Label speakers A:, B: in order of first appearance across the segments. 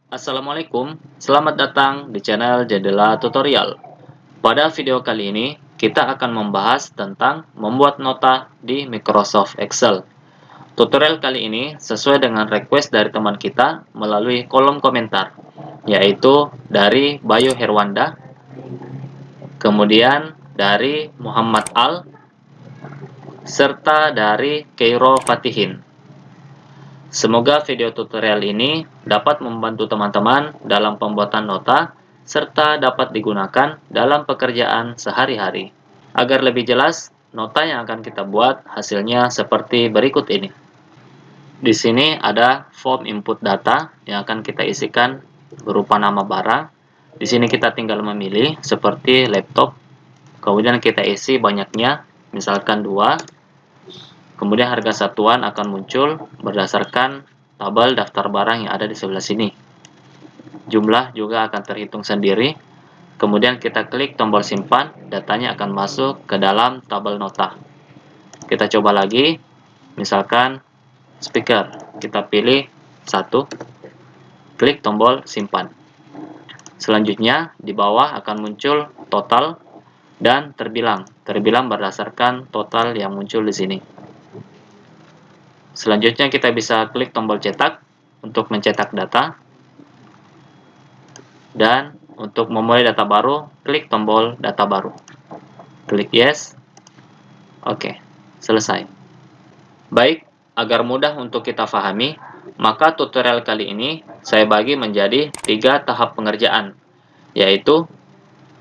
A: Assalamualaikum, selamat datang di channel Jendela Tutorial. Pada video kali ini, kita akan membahas tentang membuat nota di Microsoft Excel. Tutorial kali ini sesuai dengan request dari teman kita melalui kolom komentar, yaitu dari Bayu Herwanda, kemudian dari Muhammad Al, serta dari Keiro Fatihin. Semoga video tutorial ini dapat membantu teman-teman dalam pembuatan nota serta dapat digunakan dalam pekerjaan sehari-hari. Agar lebih jelas, nota yang akan kita buat hasilnya seperti berikut ini. Di sini ada form input data yang akan kita isikan berupa nama barang. Di sini kita tinggal memilih seperti laptop. Kemudian kita isi banyaknya, misalkan 2. Kemudian harga satuan akan muncul berdasarkan tabel daftar barang yang ada di sebelah sini. Jumlah juga akan terhitung sendiri. Kemudian kita klik tombol simpan, datanya akan masuk ke dalam tabel nota. Kita coba lagi, misalkan speaker, kita pilih 1, klik tombol simpan. Selanjutnya di bawah akan muncul total dan terbilang berdasarkan total yang muncul di sini. Selanjutnya kita bisa klik tombol cetak untuk mencetak data. Dan untuk memulai data baru, klik tombol data baru. Klik yes. Oke, selesai. Baik, agar mudah untuk kita pahami, maka tutorial kali ini saya bagi menjadi 3 tahap pengerjaan, yaitu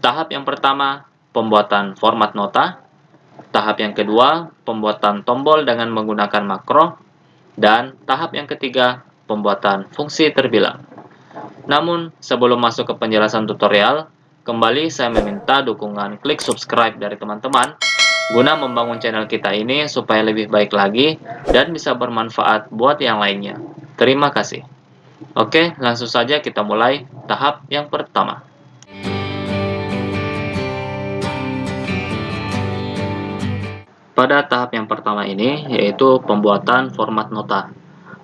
A: tahap yang pertama, pembuatan format nota, tahap yang kedua, pembuatan tombol dengan menggunakan makro, dan tahap yang ketiga, pembuatan fungsi terbilang. Namun, sebelum masuk ke penjelasan tutorial, kembali saya meminta dukungan klik subscribe dari teman-teman, guna membangun channel kita ini supaya lebih baik lagi dan bisa bermanfaat buat yang lainnya. Terima kasih. Oke, langsung saja kita mulai tahap yang pertama. Pada tahap yang pertama ini, yaitu pembuatan format nota.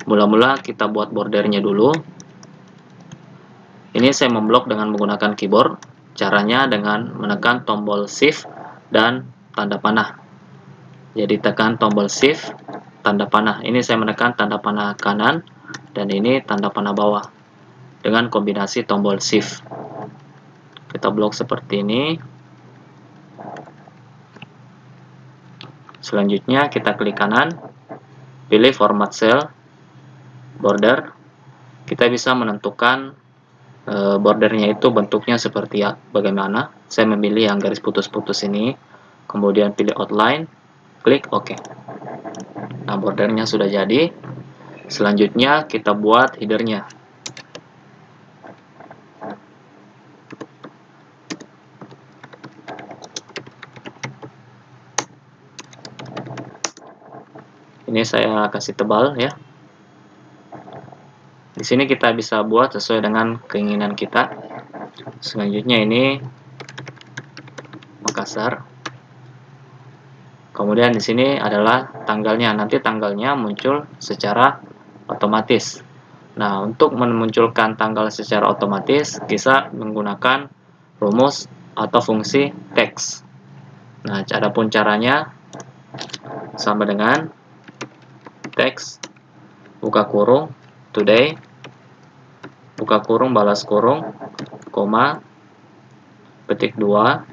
A: Mula-mula kita buat bordernya dulu. Ini saya memblok dengan menggunakan keyboard. Caranya dengan menekan tombol Shift dan tanda panah. Jadi tekan tombol Shift, tanda panah. Ini saya menekan tanda panah kanan, dan ini tanda panah bawah. Dengan kombinasi tombol Shift. Kita blok seperti ini. Selanjutnya kita klik kanan, pilih format cell, border. Kita bisa menentukan bordernya itu bentuknya seperti bagaimana. Saya memilih yang garis putus-putus ini, kemudian pilih outline, klik OK. Nah, bordernya sudah jadi. Selanjutnya kita buat headernya. Ini saya kasih tebal ya. Di sini kita bisa buat sesuai dengan keinginan kita. Selanjutnya ini Makassar. Kemudian di sini adalah tanggalnya. Nanti tanggalnya muncul secara otomatis. Nah, untuk memunculkan tanggal secara otomatis, kita menggunakan rumus atau fungsi text. Nah, adapun caranya sama dengan text buka kurung today, buka kurung balas kurung, koma, petik 2,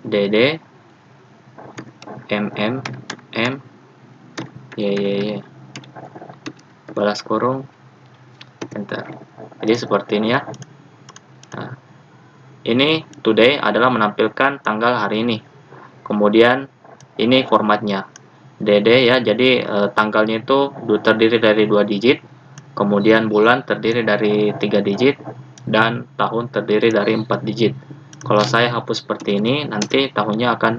A: dd, mm, y, balas kurung, enter. Jadi seperti ini ya. Nah, ini today adalah menampilkan tanggal hari ini. Kemudian ini formatnya dd ya, jadi tanggalnya itu terdiri dari 2 digit, kemudian bulan terdiri dari 3 digit, dan tahun terdiri dari 4 digit. Kalau saya hapus seperti ini, nanti tahunnya akan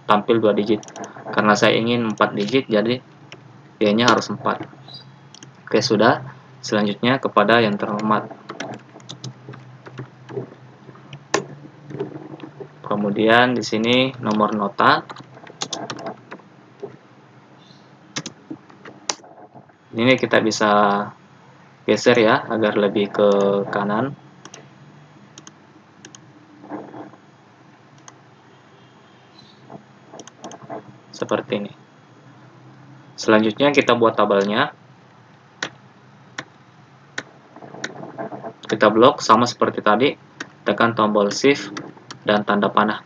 A: tampil 2 digit. Karena saya ingin 4 digit, jadi y-nya harus 4. Oke, sudah. Selanjutnya kepada yang terhormat. Kemudian di sini nomor nota. Ini kita bisa geser ya agar lebih ke kanan. Seperti ini. Selanjutnya kita buat tabelnya. Kita blok sama seperti tadi, tekan tombol shift dan tanda panah.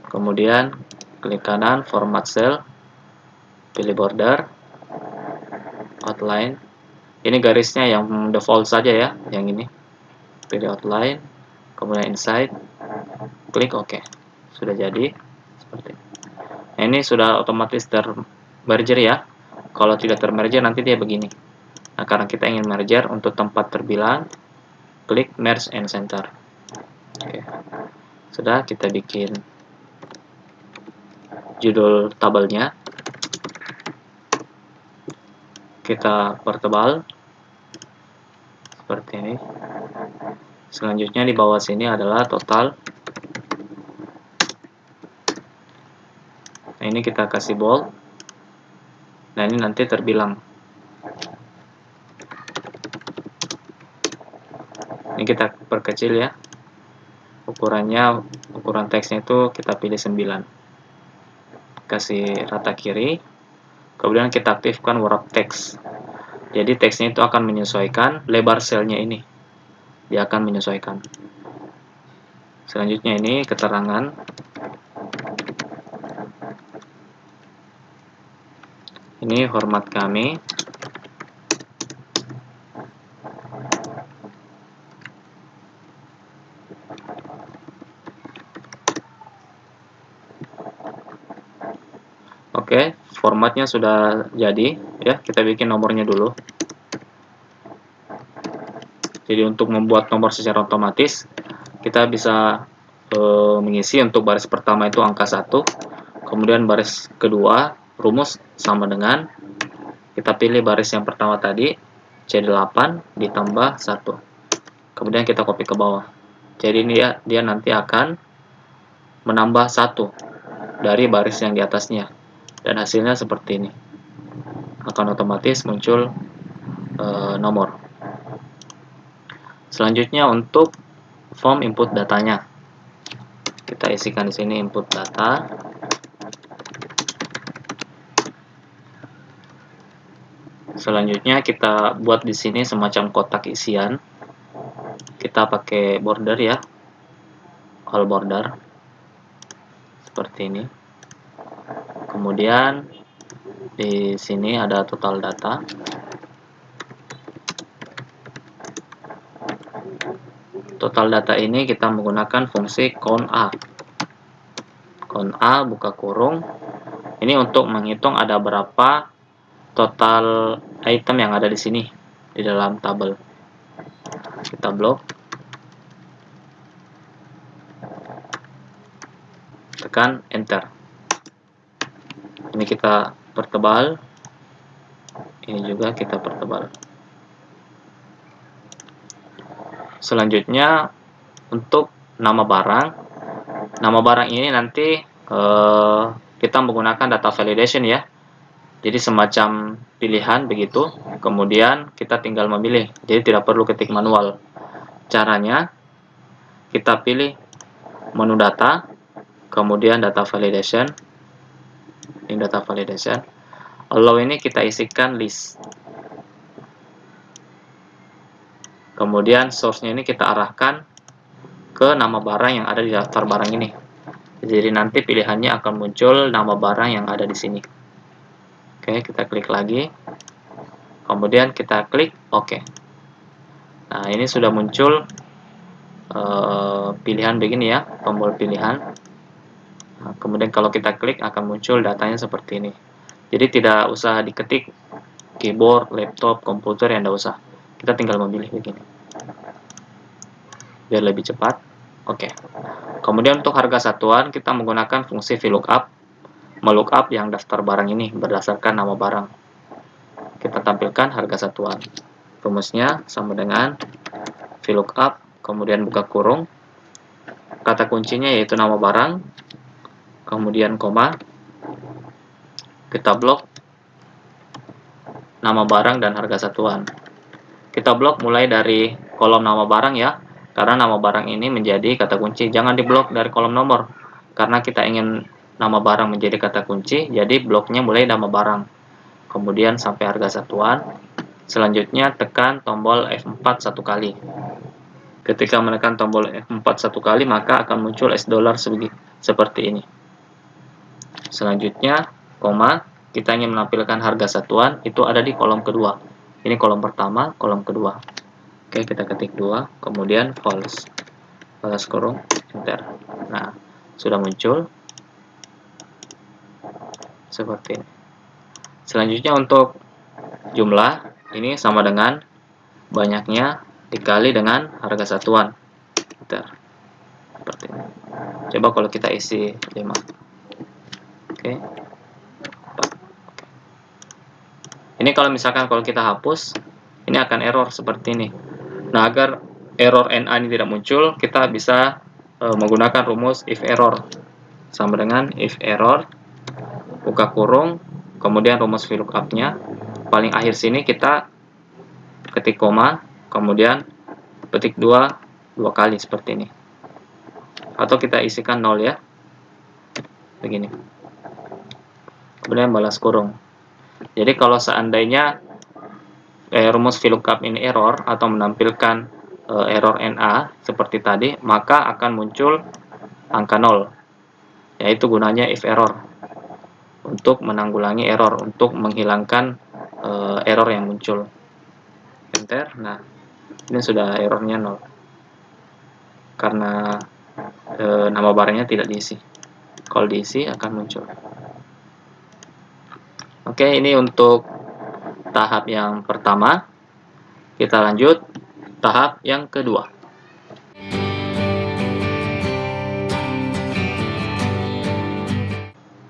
A: Kemudian klik kanan, format cell, pilih border, outline. Ini garisnya yang default saja ya, yang ini. Pilih outline, kemudian inside, klik OK. Sudah jadi seperti ini. Nah, ini sudah otomatis termerger ya. Kalau tidak termerger nanti dia begini. Nah, karena kita ingin merger untuk tempat terbilang, klik merge and center. Oke. Sudah, kita bikin judul tabelnya. Kita pertebal seperti ini. Selanjutnya di bawah sini adalah total. Nah, ini kita kasih bold. Nah, ini nanti terbilang. Ini kita perkecil ya. Ukurannya, ukuran teksnya itu kita pilih 9. Kasih rata kiri. Kemudian kita aktifkan wrap text. Jadi teksnya itu akan menyesuaikan lebar selnya ini. Dia akan menyesuaikan. Selanjutnya ini keterangan. Ini hormat kami. Oke, formatnya sudah jadi ya. Kita bikin nomornya dulu. Jadi untuk membuat nomor secara otomatis, kita bisa mengisi untuk baris pertama itu angka 1, kemudian baris kedua rumus sama dengan, kita pilih baris yang pertama tadi C8 ditambah 1, kemudian kita copy ke bawah. Jadi ini dia nanti akan menambah 1 dari baris yang di atasnya, dan hasilnya seperti ini, akan otomatis muncul nomor. Selanjutnya untuk form input datanya, kita isikan di sini input data. Selanjutnya kita buat di sini semacam kotak isian. Kita pakai border ya, all border seperti ini. Kemudian di sini ada total data. Total data ini kita menggunakan fungsi count A. Count A buka kurung. Ini untuk menghitung ada berapa total item yang ada di sini di dalam tabel. Kita blok. Tekan enter. Ini kita pertebal. Ini juga kita pertebal. Selanjutnya untuk nama barang. Nama barang ini nanti kita menggunakan data validation ya. Jadi semacam pilihan begitu. Kemudian kita tinggal memilih. Jadi tidak perlu ketik manual. Caranya kita pilih menu data, kemudian data validation. Ini data validation. Allow ini kita isikan list. Kemudian source-nya ini kita arahkan ke nama barang yang ada di daftar barang ini. Jadi nanti pilihannya akan muncul nama barang yang ada di sini. Oke, kita klik lagi. Kemudian kita klik OK. Nah, ini sudah muncul pilihan begini ya, tombol pilihan. Nah, kemudian kalau kita klik akan muncul datanya seperti ini. Jadi tidak usah diketik keyboard, laptop, komputer, yang tidak usah. Kita tinggal memilih begini. Biar lebih cepat. Oke. Kemudian untuk harga satuan kita menggunakan fungsi VLOOKUP, melookup yang daftar barang ini berdasarkan nama barang. Kita tampilkan harga satuan. Rumusnya sama dengan VLOOKUP, kemudian buka kurung. Kata kuncinya yaitu nama barang, kemudian koma. Kita blok. nama barang dan harga satuan. Kita blok mulai dari kolom nama barang ya, karena nama barang ini menjadi kata kunci. Jangan diblok dari kolom nomor, karena kita ingin nama barang menjadi kata kunci, jadi bloknya mulai nama barang. Kemudian sampai harga satuan. Selanjutnya tekan tombol F4 satu kali. Ketika menekan tombol F4 satu kali, maka akan muncul $, seperti ini. Selanjutnya, koma, kita ingin menampilkan harga satuan, itu ada di kolom kedua. Ini kolom pertama, kolom kedua. Oke, kita ketik 2, kemudian false. Balas kurung, enter. Nah, sudah muncul. Seperti ini. Selanjutnya untuk jumlah, ini sama dengan banyaknya dikali dengan harga satuan. Enter. Seperti ini. Coba kalau kita isi 5. Oke. 4. Ini kalau misalkan kalau kita hapus, ini akan error seperti ini. Nah, agar error NA ini tidak muncul, kita bisa menggunakan rumus if error. Sama dengan if error, buka kurung, kemudian rumus VLOOKUP-nya. Paling akhir sini kita ketik koma, kemudian petik 2 kali seperti ini. Atau kita isikan 0 ya. Begini. Kemudian balas kurung. Jadi kalau seandainya rumus VLOOKUP ini error atau menampilkan error NA seperti tadi, maka akan muncul angka 0. Yaitu gunanya if error. Untuk menanggulangi error, untuk menghilangkan error yang muncul. Enter. Nah, ini sudah errornya 0. Karena nama barangnya tidak diisi. Kalau diisi akan muncul. Oke, ini untuk tahap yang pertama. Kita lanjut tahap yang kedua.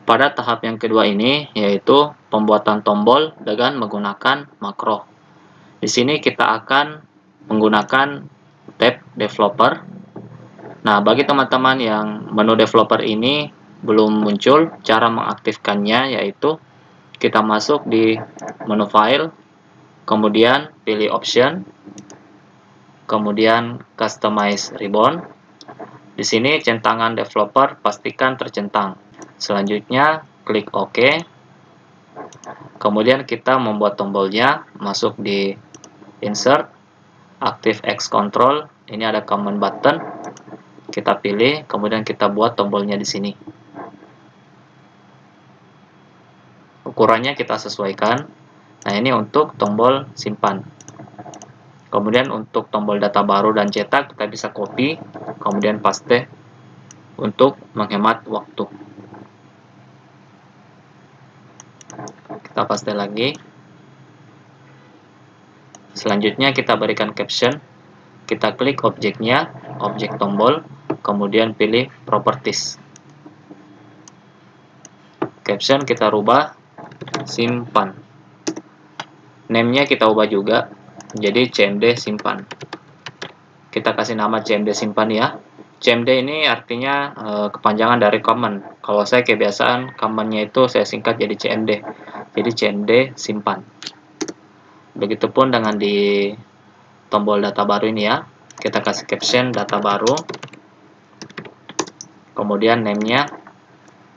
A: Pada tahap yang kedua ini yaitu pembuatan tombol dengan menggunakan makro. Di sini kita akan menggunakan tab developer. Nah, bagi teman-teman yang menu developer ini belum muncul, cara mengaktifkannya yaitu kita masuk di menu file, kemudian pilih option, kemudian customize ribbon. Di sini centangan developer pastikan tercentang. Selanjutnya klik OK. Kemudian kita membuat tombolnya, masuk di insert, active X control. Ini ada command button. Kita pilih, kemudian kita buat tombolnya di sini. Ukurannya kita sesuaikan. Nah, ini untuk tombol simpan. Kemudian untuk tombol data baru dan cetak, kita bisa copy, kemudian paste untuk menghemat waktu. Kita paste lagi. Selanjutnya kita berikan caption. Kita klik objeknya, objek tombol, kemudian pilih properties. Caption kita rubah simpan. Name-nya kita ubah juga jadi CMD simpan. Kita kasih nama CMD simpan ya. CMD ini artinya kepanjangan dari command. Kalau saya kebiasaan command-nya itu saya singkat jadi CMD. Jadi CMD simpan. Begitupun dengan di tombol data baru ini ya. Kita kasih caption data baru. Kemudian name-nya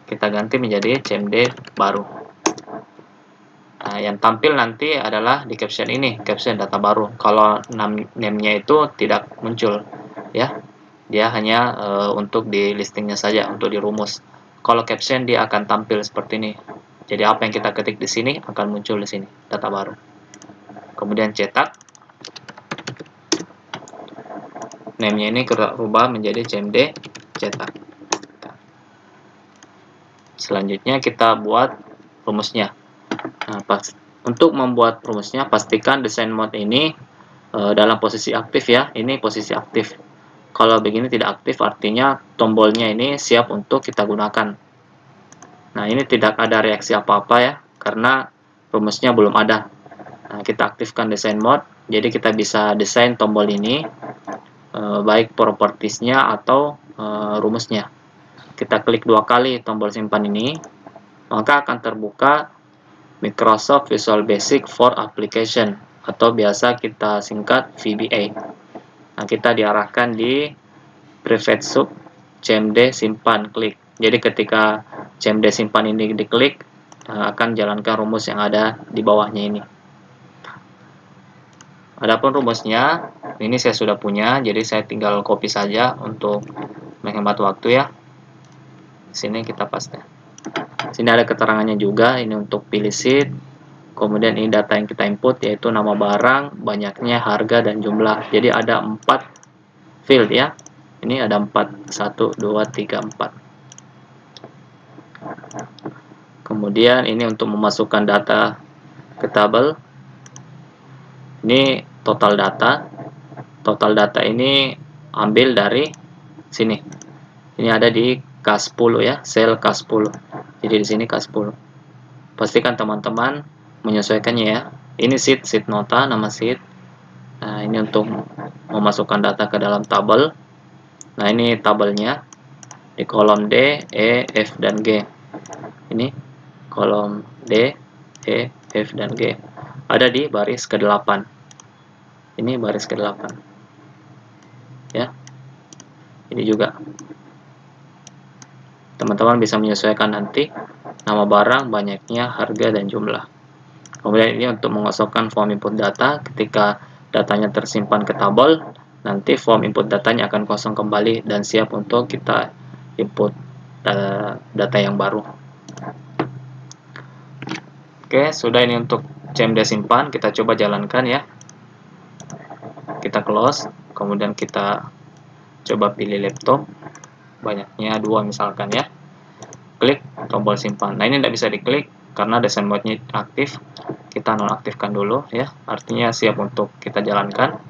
A: kita ganti menjadi CMD baru. Nah, yang tampil nanti adalah di caption ini, caption data baru. Kalau name-nya itu tidak muncul ya. Dia hanya untuk di listingnya saja, untuk di rumus. Kalau caption dia akan tampil seperti ini. Jadi apa yang kita ketik di sini akan muncul di sini, data baru. Kemudian cetak. Name-nya ini kita rubah menjadi CMD cetak. Selanjutnya kita buat rumusnya. Nah, untuk membuat rumusnya pastikan design mode ini dalam posisi aktif ya. Ini posisi aktif. Kalau begini tidak aktif artinya tombolnya ini siap untuk kita gunakan. Nah, ini tidak ada reaksi apa-apa ya, karena rumusnya belum ada. Nah, kita aktifkan design mode, jadi kita bisa desain tombol ini, baik propertiesnya atau rumusnya. Kita klik 2 kali tombol simpan ini, maka akan terbuka Microsoft Visual Basic for Application, atau biasa kita singkat VBA. Nah, kita diarahkan di private sub cmd simpan klik. Jadi ketika cmd simpan ini diklik, akan jalankan rumus yang ada di bawahnya ini. Adapun rumusnya, ini saya sudah punya, jadi saya tinggal copy saja untuk menghemat waktu ya. Sini kita paste. Sini ada keterangannya juga, ini untuk pilih sheet. Kemudian ini data yang kita input, yaitu nama barang, banyaknya, harga, dan jumlah. Jadi ada 4 field ya. Ini ada 4, 1, 2, 3, 4. Kemudian ini untuk memasukkan data ke tabel. Ini total data. Total data ini ambil dari sini. Ini ada di K10 ya, sel K10. Jadi di sini K10. Pastikan teman-teman menyesuaikannya ya. Ini sheet nota, nama sheet. Nah, ini untuk memasukkan data ke dalam tabel. Nah, ini tabelnya di kolom D, E, F, dan G. Ini kolom D, E, F, dan G. Ada di baris ke-8. Ini baris ke-8. Ya. Ini juga. Teman-teman bisa menyesuaikan nanti nama barang, banyaknya, harga, dan jumlah. Kemudian ini untuk mengosongkan form input data. Ketika datanya tersimpan ke tabel, nanti form input datanya akan kosong kembali dan siap untuk kita input data yang baru. Oke, sudah ini untuk cmd simpan. Kita coba jalankan ya. Kita close, kemudian kita coba pilih laptop, banyaknya 2 misalkan ya. Klik tombol simpan. Nah, ini tidak bisa diklik karena desain mode-nya aktif. Kita nonaktifkan dulu ya, artinya siap untuk kita jalankan.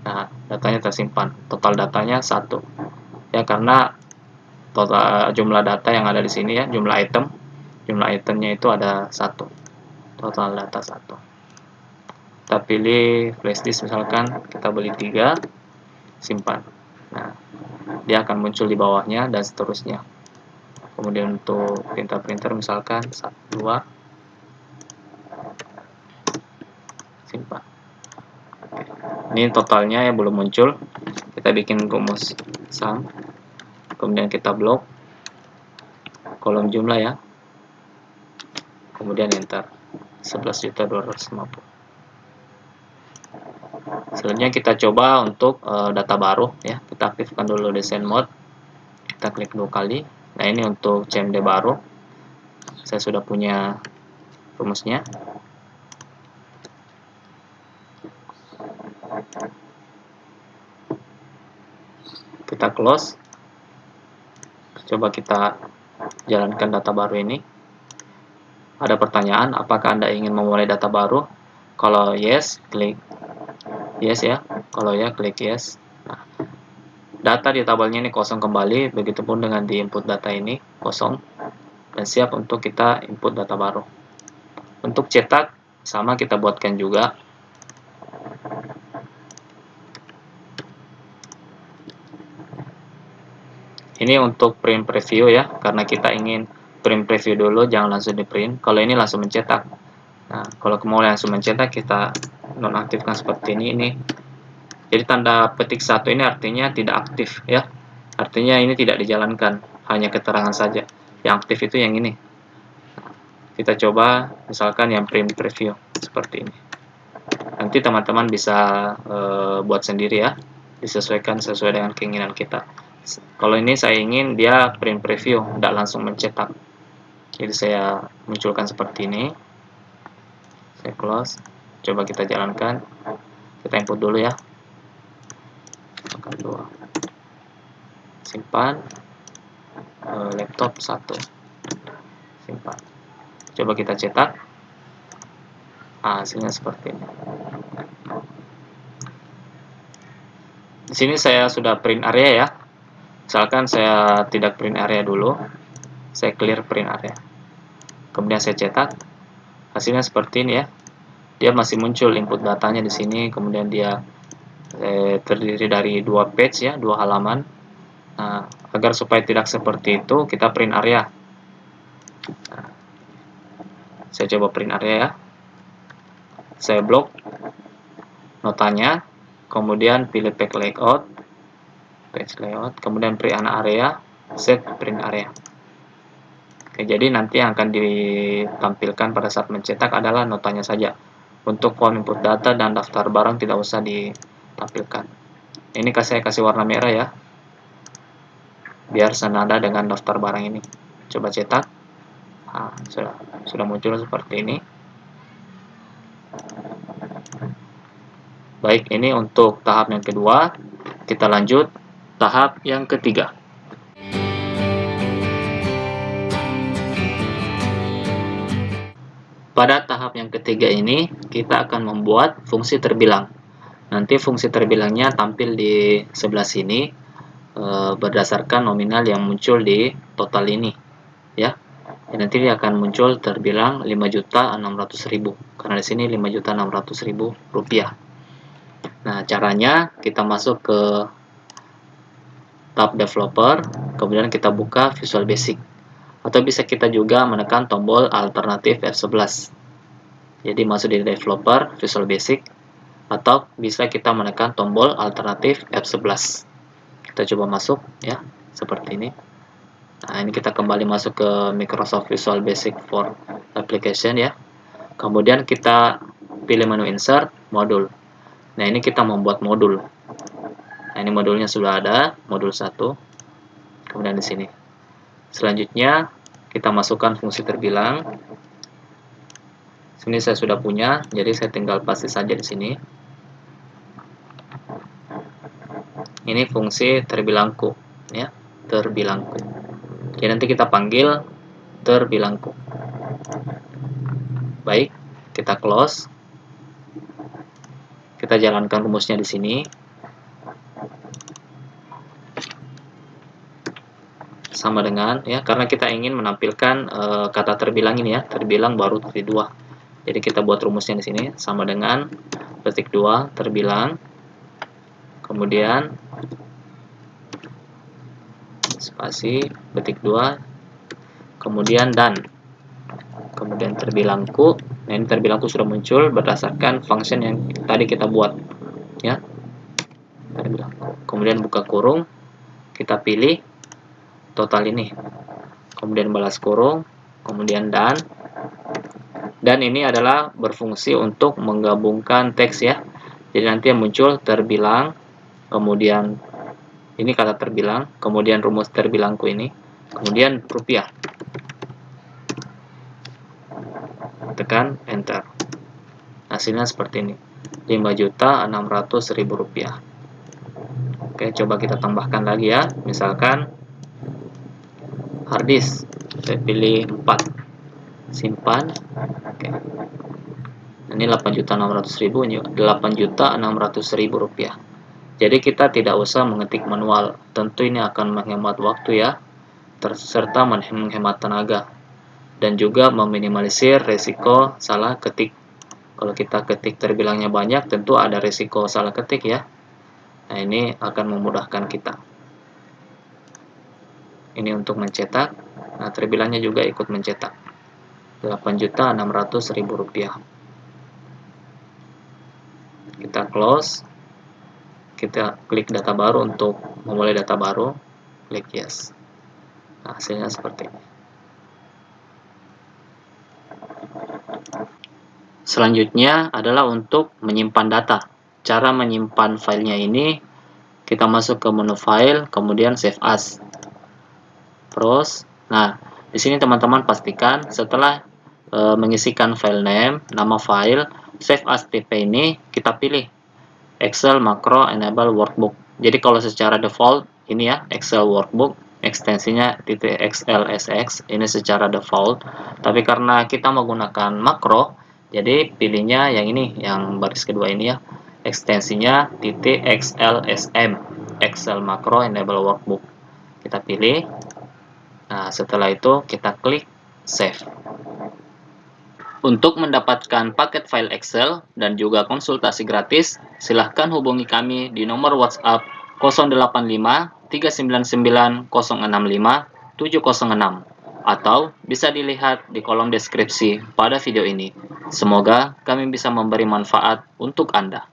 A: Nah, datanya tersimpan, total datanya 1 ya, karena total jumlah data yang ada di sini ya, jumlah itemnya itu ada 1, total data 1. Kita pilih flash disk misalkan, kita beli 3, simpan. Nah, dia akan muncul di bawahnya dan seterusnya. Kemudian untuk printer misalkan 1, 2, simpan. Ini totalnya yang belum muncul. Kita bikin rumus sum, kemudian kita blok kolom jumlah ya, kemudian enter 11.250. Selanjutnya kita coba untuk data baru ya. Kita aktifkan dulu desain mode, kita klik 2 kali. Nah, ini untuk cmd baru, saya sudah punya rumusnya. Kita close, coba kita jalankan data baru ini. Ada pertanyaan, apakah Anda ingin memulai data baru? Kalau yes, klik yes ya. Kalau ya, klik yes. Nah, data di tabelnya ini kosong kembali, begitupun dengan di input data ini kosong dan siap untuk kita input data baru. Untuk cetak sama, kita buatkan juga. Ini untuk print preview ya, karena kita ingin print preview dulu, jangan langsung di print. Kalau ini langsung mencetak. Nah, kalau mau langsung mencetak, kita nonaktifkan seperti ini. Jadi tanda petik 1 ini artinya tidak aktif ya. Artinya ini tidak dijalankan, hanya keterangan saja. Yang aktif itu yang ini. Kita coba misalkan yang print preview seperti ini. Nanti teman-teman bisa buat sendiri ya, disesuaikan sesuai dengan keinginan kita. Kalau ini saya ingin dia print preview, tidak langsung mencetak. Jadi saya munculkan seperti ini. Saya close. Coba kita jalankan. Kita input dulu ya. 2. Simpan. Laptop 1. Simpan. Coba kita cetak. Hasilnya seperti ini. Di sini saya sudah print area ya. Misalkan saya tidak print area dulu, saya clear print area. Kemudian saya cetak, hasilnya seperti ini ya. Dia masih muncul input datanya di sini, kemudian dia terdiri dari 2 page ya, 2 halaman. Nah, agar supaya tidak seperti itu, kita print area. Nah, Saya coba print area ya. Saya blok notanya, kemudian pilih page layout, kemudian print area, set print area. Oke, jadi nanti yang akan ditampilkan pada saat mencetak adalah notanya saja. Untuk form input data dan daftar barang tidak usah ditampilkan. Ini saya kasih warna merah ya, biar senada dengan daftar barang ini. Coba cetak. Nah, sudah muncul seperti ini. Baik, ini untuk tahap yang kedua. Kita lanjut tahap yang ketiga. Pada tahap yang ketiga ini, kita akan membuat fungsi terbilang. Nanti fungsi terbilangnya tampil di sebelah sini berdasarkan nominal yang muncul di total ini, ya. Nanti dia akan muncul terbilang 5.600.000 karena di sini 5.600.000 rupiah. Nah, caranya kita masuk ke tab developer, kemudian kita buka Visual Basic. Atau bisa kita juga menekan tombol alternatif F11. Jadi masuk di developer, Visual Basic, atau bisa kita menekan tombol alternatif F11. Kita coba masuk ya, seperti ini. Nah, ini kita kembali masuk ke Microsoft Visual Basic for Application ya. Kemudian kita pilih menu Insert, Modul. Nah, ini kita membuat modul. Nah, ini modulnya sudah ada, modul 1. Kemudian di sini. Selanjutnya kita masukkan fungsi terbilang. Sini saya sudah punya, jadi saya tinggal paste saja di sini. Ini fungsi terbilangku, ya, terbilangku. Jadi nanti kita panggil terbilangku. Baik, kita close. Kita jalankan rumusnya di sini. Sama dengan ya, karena kita ingin menampilkan kata terbilang ini ya, terbilang baru titik 2. Jadi kita buat rumusnya di sini sama dengan titik 2 terbilang, kemudian spasi titik 2, kemudian dan, kemudian terbilangku. Nah, ini terbilangku sudah muncul berdasarkan function yang tadi kita buat ya, terbilangku. Kemudian buka kurung, kita pilih total ini, kemudian balas kurung, kemudian dan ini adalah berfungsi untuk menggabungkan teks ya. Jadi nanti yang muncul terbilang, kemudian ini kata terbilang, kemudian rumus terbilangku ini, kemudian rupiah. Tekan enter. Hasilnya seperti ini, 5.600.000 rupiah. Oke, coba kita tambahkan lagi ya. Misalkan harddisk, saya pilih 4, simpan. Oke. Ini 8.600.000, ini 8.600.000 rupiah. Jadi kita tidak usah mengetik manual, tentu ini akan menghemat waktu ya, serta menghemat tenaga, dan juga meminimalisir resiko salah ketik. Kalau kita ketik terbilangnya banyak, tentu ada resiko salah ketik ya. Nah, ini akan memudahkan kita. Ini untuk mencetak. Nah, terbilangnya juga ikut mencetak, 8.600.000 rupiah. Kita close. Kita klik data baru untuk memulai data baru. Klik yes. Nah, hasilnya seperti ini. Selanjutnya adalah untuk menyimpan data. Cara menyimpan filenya ini, kita masuk ke menu file, kemudian save as. Terus, nah, di sini teman-teman pastikan setelah mengisikan file name, nama file, save as tp ini kita pilih Excel Macro Enable Workbook. Jadi kalau secara default ini ya, Excel Workbook, ekstensinya .xlsx, ini secara default. Tapi karena kita menggunakan makro, jadi pilihnya yang ini, yang baris kedua ini ya, ekstensinya .xlsm, Excel Macro Enable Workbook. Kita pilih. Nah, setelah itu kita klik save. Untuk mendapatkan paket file Excel dan juga konsultasi gratis, silahkan hubungi kami di nomor WhatsApp 085 399 065 706. atau bisa dilihat di kolom deskripsi pada video ini. Semoga kami bisa memberi manfaat untuk Anda.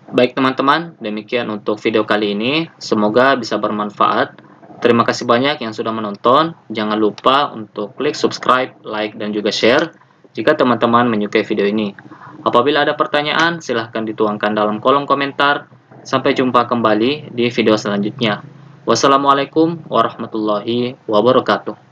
A: Baik teman-teman, demikian untuk video kali ini. Semoga bisa bermanfaat. Terima kasih banyak yang sudah menonton. Jangan lupa untuk klik subscribe, like, dan juga share jika teman-teman menyukai video ini. Apabila ada pertanyaan, silahkan dituangkan dalam kolom komentar. Sampai jumpa kembali di video selanjutnya. Wassalamualaikum warahmatullahi wabarakatuh.